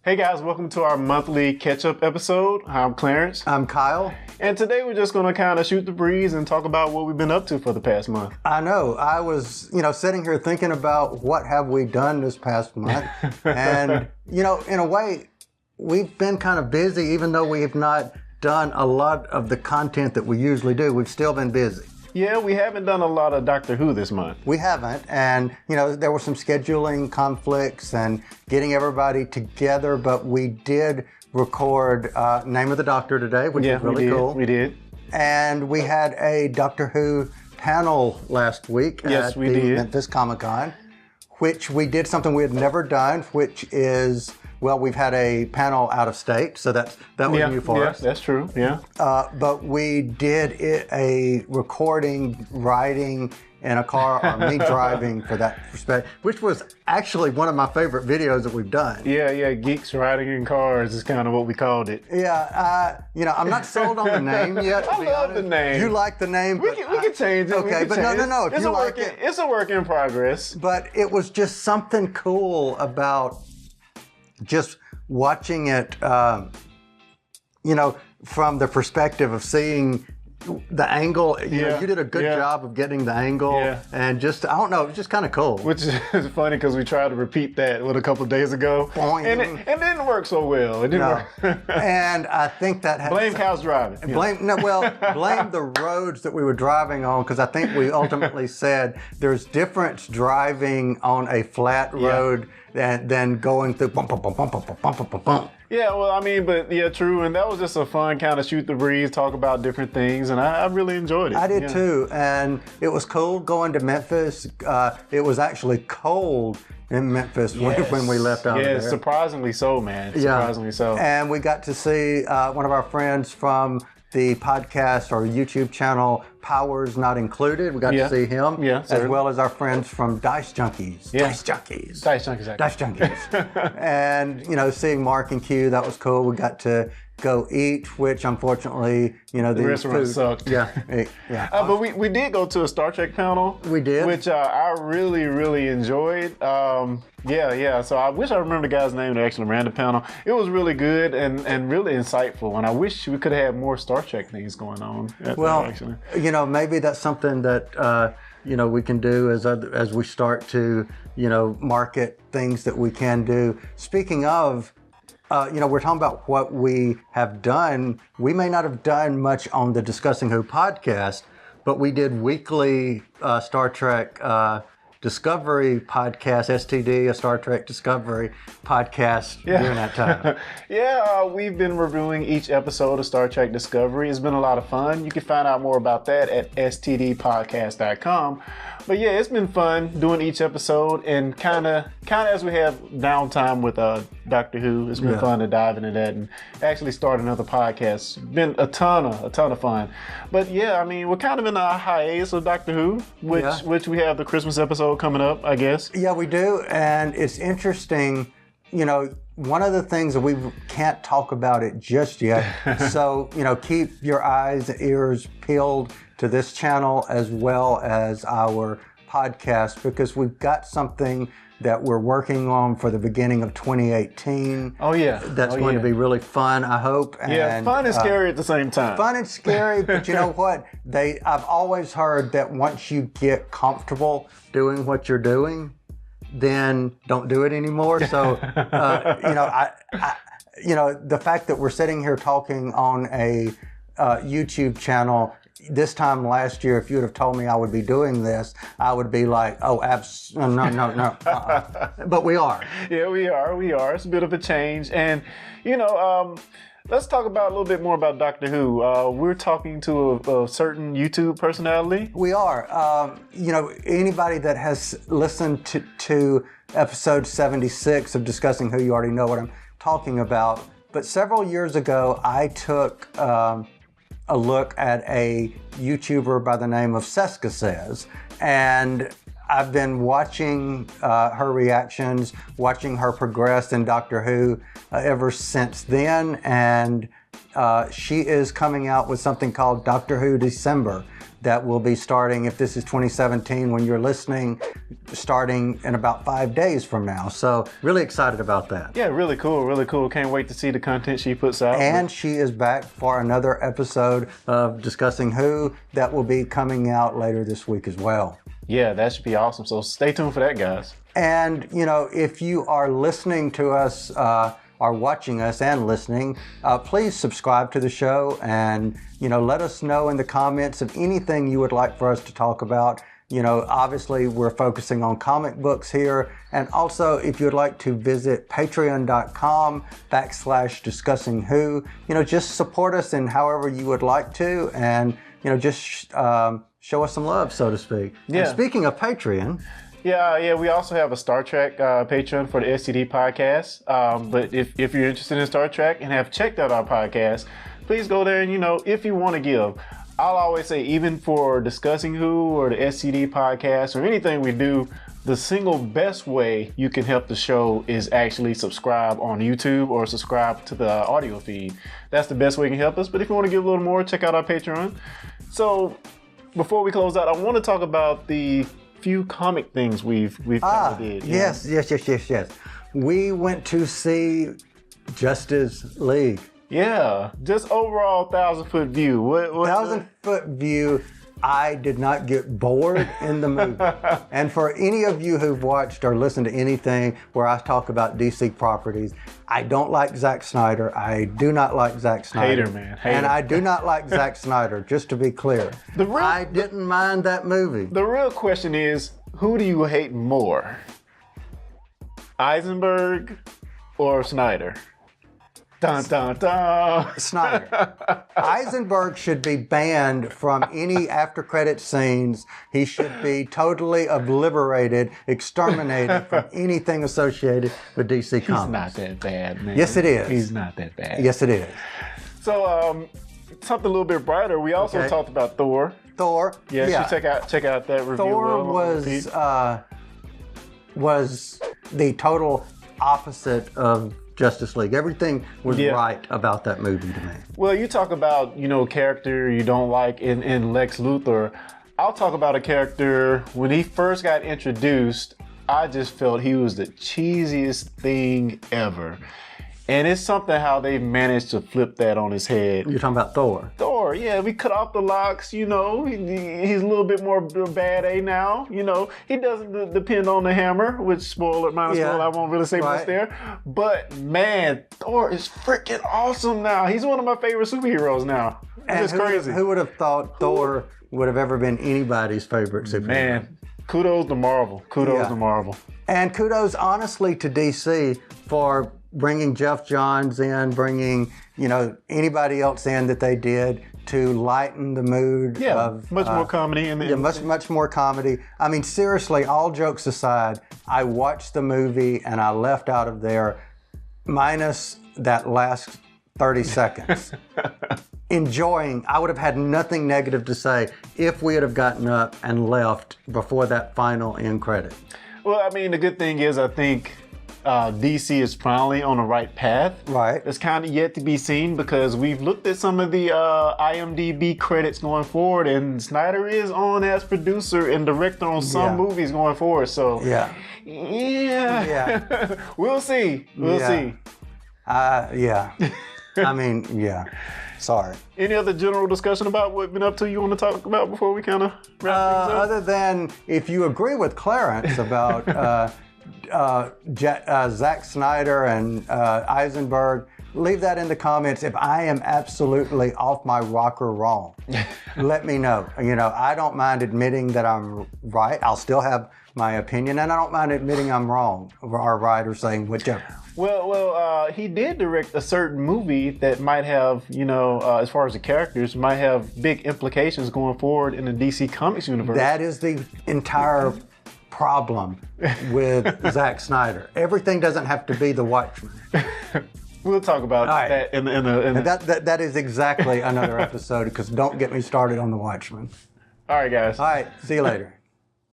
Hey guys, welcome to our monthly catch-up episode. I'm Clarence. I'm Kyle. And today we're just going to kind of shoot the breeze and talk about what we've been up to for the past month. I know. I was, sitting here thinking about what have we done this past month. And, in a way, we've been kind of busy, even though we have not done a lot of the content that we usually do. We've still been busy. Yeah, we haven't done a lot of Doctor Who this month. We haven't, and there were some scheduling conflicts and getting everybody together, but we did record Name of the Doctor today, which is really cool. We did. And we had a Doctor Who panel last week at the Memphis Comic-Con, which we did something we had never done, which is, well, we've had a panel out of state, so that was new for us. Yeah, that's true, yeah. But we did a recording, riding in a car, or me driving for that perspective, which was actually one of my favorite videos that we've done. Yeah, Geeks Riding in Cars is kind of what we called it. Yeah, I'm not sold on the name yet. I love the name. You like the name? We can change it. Okay, but no, if you like it. It's a work in progress. But it was just something cool about just watching it, from the perspective of seeing the angle. You did a good job of getting the angle, and just, I don't know, it was just kind of cool. Which is funny because we tried to repeat that a couple of days ago, and it didn't work so well. It didn't work. And I think that has blame Kyle's driving. Blame the roads that we were driving on, because I think we ultimately said there's difference driving on a flat road than going through bump, bump, bump, bump, bump, bump, bump, bump. Yeah, well, I mean, but yeah, true. And that was just a fun kind of shoot the breeze, talk about different things. And I really enjoyed it. I did too. And it was cool going to Memphis. It was actually cold in Memphis when we left out there. Yeah, surprisingly so, man. Surprisingly so. And we got to see one of our friends from the podcast or YouTube channel, Powers Not Included. We got to see him, as well as our friends from Dice Junkies. Dice Junkies. And, seeing Mark and Q, that was cool. We got to go eat, which unfortunately, the restaurant sucked. But we did go to a Star Trek panel. We did. Which I really, really enjoyed. So I wish I remember the guy's name that actually ran the panel. It was really good and really insightful. And I wish we could have had more Star Trek things going on. Maybe that's something that, we can do as we start to, market things that we can do. Speaking of, we're talking about what we have done. We may not have done much on the Discussing Who podcast, but we did weekly Star Trek Discovery podcast, STD, a Star Trek Discovery podcast during that time. We've been reviewing each episode of Star Trek Discovery. It's been a lot of fun. You can find out more about that at stdpodcast.com. But yeah, it's been fun doing each episode, and kind of as we have downtime with Doctor Who, it's been fun to dive into that and actually start another podcast. It's been a ton of fun. But yeah, I mean, we're kind of in a hiatus of Doctor Who, which we have the Christmas episode coming up, I guess. Yeah, we do, and it's interesting. One of the things that we can't talk about it just yet, so, keep your eyes and ears peeled to this channel as well as our podcast, because we've got something that we're working on for the beginning of 2018. Oh, yeah. That's going to be really fun, I hope. And, fun and scary at the same time. Fun and scary, but you know what? I've always heard that once you get comfortable doing what you're doing, then don't do it anymore. So, the fact that we're sitting here talking on a YouTube channel, this time last year, if you would have told me I would be doing this, I would be like, no. But we are. Yeah, we are. It's a bit of a change. And, let's talk about a little bit more about Doctor Who. We're talking to a certain YouTube personality. We are. Anybody that has listened to episode 76 of Discussing Who, you already know what I'm talking about. But several years ago, I took a look at a YouTuber by the name of Seska Says, and I've been watching her reactions, watching her progress in Doctor Who ever since then, and she is coming out with something called Doctor Who December that will be starting, if this is 2017 when you're listening, starting in about 5 days from now. So really excited about that. Yeah, really cool, really cool. Can't wait to see the content she puts out. And she is back for another episode of Discussing Who that will be coming out later this week as well. Yeah, that should be awesome. So stay tuned for that, guys. And, you know, if you are listening to us, are watching us and listening, please subscribe to the show and, you know, let us know in the comments of anything you would like for us to talk about. You know, obviously we're focusing on comic books here. And also if you'd like to visit patreon.com/discussing who, you know, just support us in however you would like to, and, you know, just show us some love, so to speak. Yeah. And speaking of Patreon, Yeah, we also have a Star Trek Patreon for the STD podcast. But if you're interested in Star Trek and have checked out our podcast, please go there and, you know, if you want to give. I'll always say, even for Discussing Who or the STD podcast or anything we do, the single best way you can help the show is actually subscribe on YouTube or subscribe to the audio feed. That's the best way you can help us. But if you want to give a little more, check out our Patreon. So before we close out, I want to talk about the few comic things we've kind of did. Yes. We went to see Justice League. Yeah, just overall 1,000-foot view. What 1,000-foot view. I did not get bored in the movie. And for any of you who've watched or listened to anything where I talk about DC properties, I don't like Zack Snyder. I do not like Zack Snyder. Hater, man. Hater. And I do not like Zack Snyder, just to be clear. I didn't mind that movie. The real question is, who do you hate more? Eisenberg or Snyder? Dun, dun, dun. Snyder. Eisenberg should be banned from any after-credit scenes. He should be totally obliterated, exterminated from anything associated with DC Comics. He's not that bad, man. Yes, it is. He's not that bad. Yes, it is. So, something a little bit brighter. We also talked about Thor. Thor. Yeah, you should check out that review. Thor was the total opposite of Justice League. Everything was right about that movie to me. Well, you talk about, you know, character you don't like in Lex Luthor. I'll talk about a character, when he first got introduced, I just felt he was the cheesiest thing ever. And it's something how they managed to flip that on his head. You're talking about Thor. Thor, yeah, we cut off the locks, you know, he's a little bit more bad A now, you know. He doesn't depend on the hammer, which spoiler, I won't really say much there. But man, Thor is freaking awesome now. He's one of my favorite superheroes now. It's crazy. Who would have thought Thor would have ever been anybody's favorite superhero? Man, kudos to Marvel. Kudos to Marvel. And kudos, honestly, to DC for bringing Jeff Johns in, bringing, you know, anybody else in that they did to lighten the mood of much more comedy in the much more comedy. I mean, seriously, all jokes aside, I watched the movie and I left out of there, minus that last 30 seconds, enjoying. I would have had nothing negative to say if we had have gotten up and left before that final end credit. Well, I mean, the good thing is, I think DC is finally on the right path. Right. It's kind of yet to be seen, because we've looked at some of the IMDb credits going forward, and Snyder is on as producer and director on some movies going forward. So we'll see. We'll see. I mean, sorry. Any other general discussion about what we've been up to you want to talk about before we kind of wrap things up? Other than, if you agree with Clarence about Zack Snyder and Eisenberg, leave that in the comments. If I am absolutely off my rocker wrong, let me know. You know, I don't mind admitting that I'm right. I'll still have my opinion, and I don't mind admitting I'm wrong or right, or saying whichever. Well, he did direct a certain movie that might have, you know, as far as the characters, might have big implications going forward in the DC Comics universe. That is the entire problem with Zack Snyder. Everything doesn't have to be the Watchmen. We'll talk about that in the... That is exactly another episode, because don't get me started on the Watchmen. All right, guys. All right, see you later.